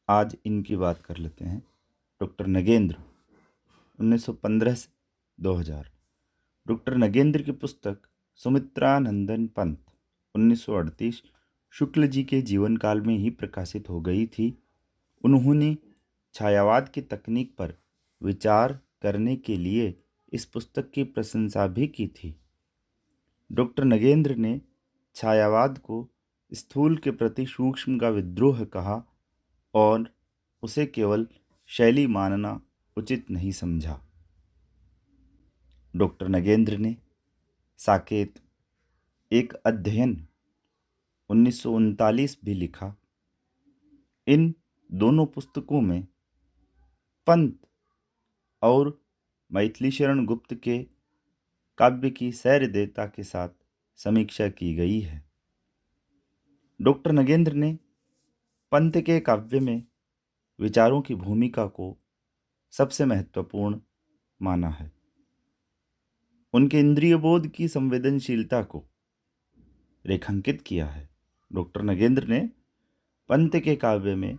आज इनकी बात कर लेते हैं। डॉक्टर नगेंद्र 1915 से 2000। डॉक्टर नगेंद्र की पुस्तक सुमित्रानंदन पंत 1938 शुक्ल जी के जीवन काल में ही प्रकाशित हो गई थी। उन्होंने छायावाद की तकनीक पर विचार करने के लिए इस पुस्तक की प्रशंसा भी की थी। डॉक्टर नगेंद्र ने छायावाद को स्थूल के प्रति सूक्ष्म का विद्रोह कहा और उसे केवल शैली मानना उचित नहीं समझा। डॉक्टर नगेंद्र ने साकेत एक अध्ययन 1939 भी लिखा। इन दोनों पुस्तकों में पंत और मैथिली शरण गुप्त के काव्य की सहृदयता के साथ समीक्षा की गई है। डॉक्टर नगेंद्र ने पंत के काव्य में विचारों की भूमिका को सबसे महत्वपूर्ण माना है। उनके इंद्रिय बोध की संवेदनशीलता को रेखांकित किया है। डॉक्टर नगेंद्र ने पंत के काव्य में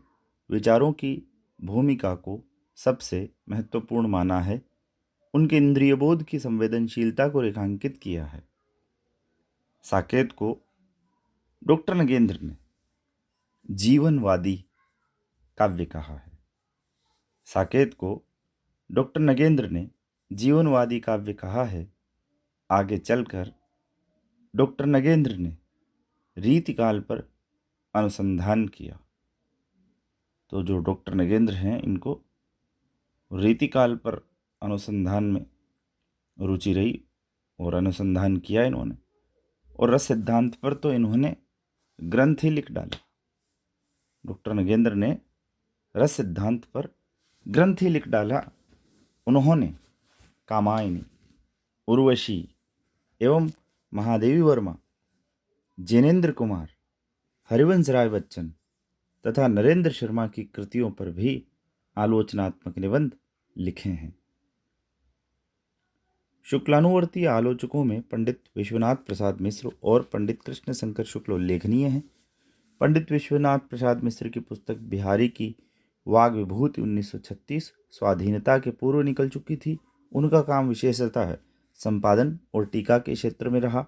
विचारों की भूमिका को सबसे महत्वपूर्ण माना है। उनके इंद्रिय बोध की संवेदनशीलता को रेखांकित किया है। साकेत को डॉक्टर नगेंद्र ने जीवनवादी काव्य कहा है। साकेत को डॉक्टर नगेंद्र ने जीवनवादी काव्य कहा है। आगे चलकर डॉक्टर नगेंद्र ने रीतिकाल पर अनुसंधान किया। तो जो डॉक्टर नगेंद्र हैं, इनको रीतिकाल पर अनुसंधान में रुचि रही और अनुसंधान किया इन्होंने, और रस सिद्धांत पर तो इन्होंने ग्रंथ ही लिख डाला। डॉक्टर नगेंद्र ने रस सिद्धांत पर ग्रंथ ही लिख डाला। उन्होंने कामायनी, उर्वशी एवं महादेवी वर्मा, जैनेन्द्र कुमार, हरिवंश राय बच्चन तथा नरेंद्र शर्मा की कृतियों पर भी आलोचनात्मक निबंध लिखे हैं। शुक्लानुवर्ती आलोचकों में पंडित विश्वनाथ प्रसाद मिश्र और पंडित कृष्ण शंकर शुक्ल उल्लेखनीय हैं। पंडित विश्वनाथ प्रसाद मिश्र की पुस्तक बिहारी की वाग विभूति 1936 स्वाधीनता के पूर्व निकल चुकी थी। उनका काम विशेषतः संपादन और टीका के क्षेत्र में रहा।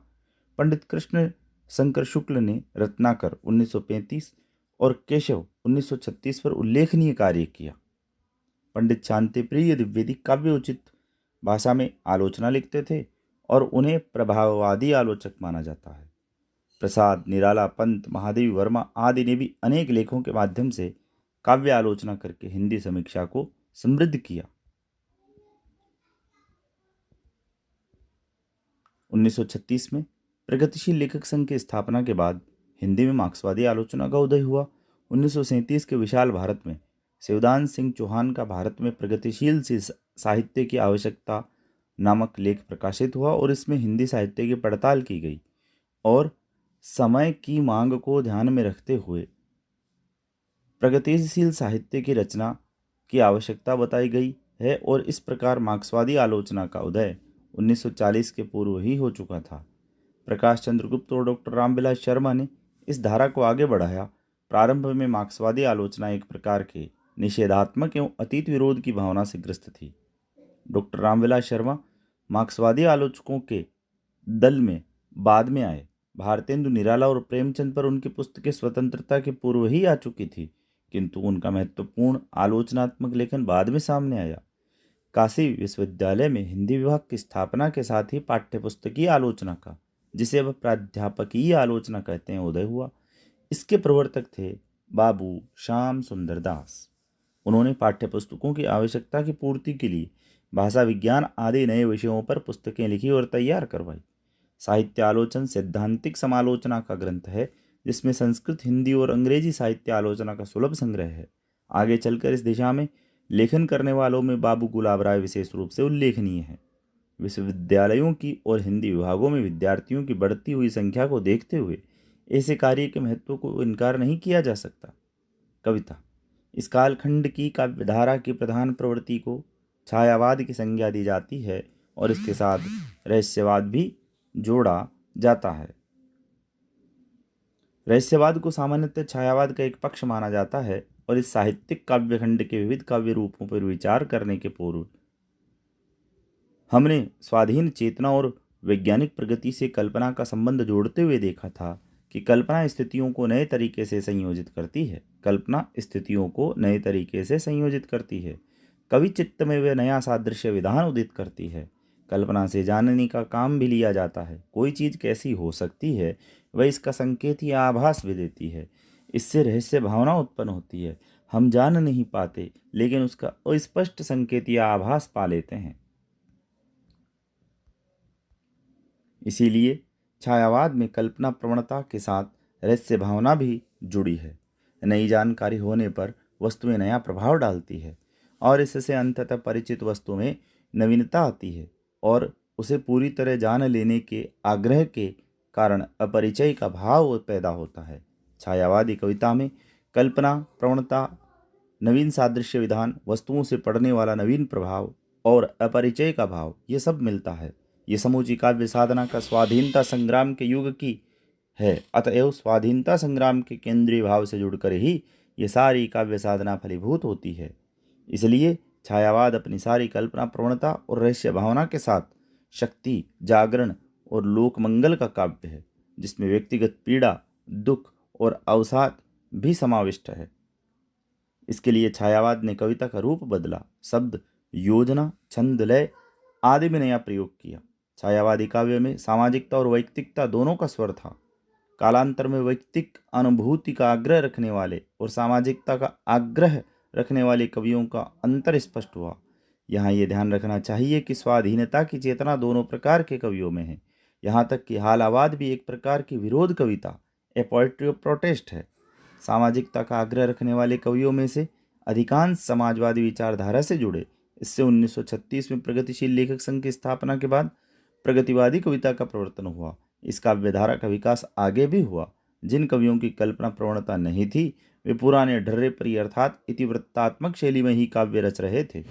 पंडित कृष्ण शंकर शुक्ल ने रत्नाकर 1935 और केशव 1936 पर उल्लेखनीय कार्य किया। पंडित शांतिप्रिय द्विवेदी काव्योचित भाषा में आलोचना लिखते थे और उन्हें प्रभाववादी आलोचक माना जाता है। प्रसाद, निराला, पंत, महादेवी वर्मा आदि ने भी अनेक लेखों के माध्यम से काव्य आलोचना करके हिंदी समीक्षा को समृद्ध किया। 1936 में प्रगतिशील लेखक संघ की स्थापना के बाद हिंदी में मार्क्सवादी आलोचना का उदय हुआ। 1937 के विशाल भारत में शिवदान सिंह चौहान का भारत में प्रगतिशील साहित्य की आवश्यकता नामक लेख प्रकाशित हुआ और इसमें हिंदी साहित्य की पड़ताल की गई और समय की मांग को ध्यान में रखते हुए प्रगतिशील साहित्य की रचना की आवश्यकता बताई गई है। और इस प्रकार मार्क्सवादी आलोचना का उदय 1940 के पूर्व ही हो चुका था। प्रकाश चंद्र गुप्त और डॉक्टर रामविलास शर्मा ने इस धारा को आगे बढ़ाया। प्रारंभ में मार्क्सवादी आलोचना एक प्रकार के निषेधात्मक एवं अतीत विरोध की भावना से ग्रस्त थी। डॉक्टर रामविलास शर्मा मार्क्सवादी आलोचकों के दल में बाद में आए। भारतेंदु निराला और प्रेमचंद पर उनकी पुस्तकें स्वतंत्रता के पूर्व ही आ चुकी थी, किंतु उनका महत्वपूर्ण आलोचनात्मक लेखन बाद में सामने आया। काशी विश्वविद्यालय में हिंदी विभाग की स्थापना के साथ ही पाठ्यपुस्तकीय आलोचना का, जिसे अब प्राध्यापकीय आलोचना कहते हैं, उदय हुआ। इसके प्रवर्तक थे बाबू श्याम सुंदर दास। उन्होंने पाठ्यपुस्तकों की आवश्यकता की पूर्ति के लिए भाषा विज्ञान आदि नए विषयों पर पुस्तकें लिखी और तैयार करवाई। साहित्य आलोचन सैद्धांतिक समालोचना का ग्रंथ है, जिसमें संस्कृत, हिंदी और अंग्रेजी साहित्य आलोचना का सुलभ संग्रह है। आगे चलकर इस दिशा में लेखन करने वालों में बाबू गुलाब राय विशेष रूप से उल्लेखनीय है। विश्वविद्यालयों की और हिंदी विभागों में विद्यार्थियों की बढ़ती हुई संख्या को देखते हुए ऐसे कार्य के महत्व को इनकार नहीं किया जा सकता। कविता इस कालखंड की काव्यधारा की प्रधान प्रवृत्ति को छायावाद की संज्ञा दी जाती है और इसके साथ रहस्यवाद भी जोड़ा जाता है। रहस्यवाद को सामान्यतः छायावाद का एक पक्ष माना जाता है। और इस साहित्यिक काव्यखंड के विविध काव्य रूपों पर विचार करने के पूर्व हमने स्वाधीन चेतना और वैज्ञानिक प्रगति से कल्पना का संबंध जोड़ते हुए देखा था कि कल्पना स्थितियों को नए तरीके से संयोजित करती है। कल्पना स्थितियों को नए तरीके से संयोजित करती है। कवि चित्त में वे नया सादृश्य विधान उदित करती है। कल्पना से जानने का काम भी लिया जाता है। कोई चीज़ कैसी हो सकती है, वह इसका संकेत या आभास भी देती है। इससे रहस्य भावना उत्पन्न होती है। हम जान नहीं पाते, लेकिन उसका अस्पष्ट संकेत या आभास पा लेते हैं। इसीलिए छायावाद में कल्पना प्रवणता के साथ रहस्य भावना भी जुड़ी है। नई जानकारी होने पर वस्तु में नया प्रभाव डालती है और इससे अंततः परिचित वस्तु में नवीनता आती है और उसे पूरी तरह जान लेने के आग्रह के कारण अपरिचय का भाव पैदा होता है। छायावादी कविता में कल्पना प्रवणता, नवीन सादृश्य विधान, वस्तुओं से पड़ने वाला नवीन प्रभाव और अपरिचय का भाव, ये सब मिलता है। ये समूची काव्य साधना का स्वाधीनता संग्राम के युग की है। अतएव स्वाधीनता संग्राम के केंद्रीय भाव से जुड़कर ही ये सारी काव्य साधना फलीभूत होती है। इसलिए छायावाद अपनी सारी कल्पना प्रवणता और रहस्य भावना के साथ शक्ति, जागरण और लोक मंगल का काव्य है, जिसमें व्यक्तिगत पीड़ा, दुख और अवसाद भी समाविष्ट है। इसके लिए छायावाद ने कविता का रूप बदला, शब्द, योजना, छंद, लय आदि में नया प्रयोग किया। छायावादी काव्य में सामाजिकता और वैयक्तिकता दोनों का स्वर था। कालांतर में वैयक्तिक अनुभूति का आग्रह रखने वाले और सामाजिकता का आग्रह रखने वाले कवियों का अंतर स्पष्ट हुआ। यहाँ ये ध्यान रखना चाहिए कि स्वाधीनता की चेतना दोनों प्रकार के कवियों में है। यहाँ तक कि हालावाद भी एक प्रकार की विरोध कविता, ए पोएट्री ऑफ प्रोटेस्ट है। सामाजिकता का आग्रह रखने वाले कवियों में से अधिकांश समाजवादी विचारधारा से जुड़े। इससे 1936 में प्रगतिशील लेखक संघ की स्थापना के बाद प्रगतिवादी कविता का प्रवर्तन हुआ। इस काव्यधारा का विकास आगे भी हुआ। जिन कवियों की कल्पना प्रवणता नहीं थी, वे पुराने ढर्रे परी अर्थात इतिवृत्तात्मक शैली में ही काव्य रच रहे थे।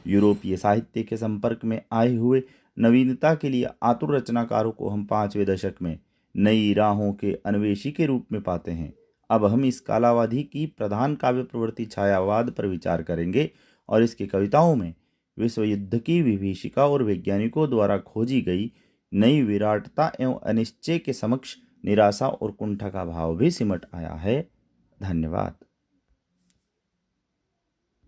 यूरोपीय साहित्य के संपर्क में आए हुए नवीनता के लिए आतुर रचनाकारों को हम 5वें दशक में नई राहों के अन्वेषी के रूप में पाते हैं। अब हम इस कालावधि की प्रधान काव्य प्रवृत्ति छायावाद पर विचार करेंगे और इसकी कविताओं में विश्व युद्ध की विभीषिका और वैज्ञानिकों द्वारा खोजी गई नई विराटता एवं अनिश्चय के समक्ष निराशा और कुंठा का भाव भी सिमट आया है। धन्यवाद।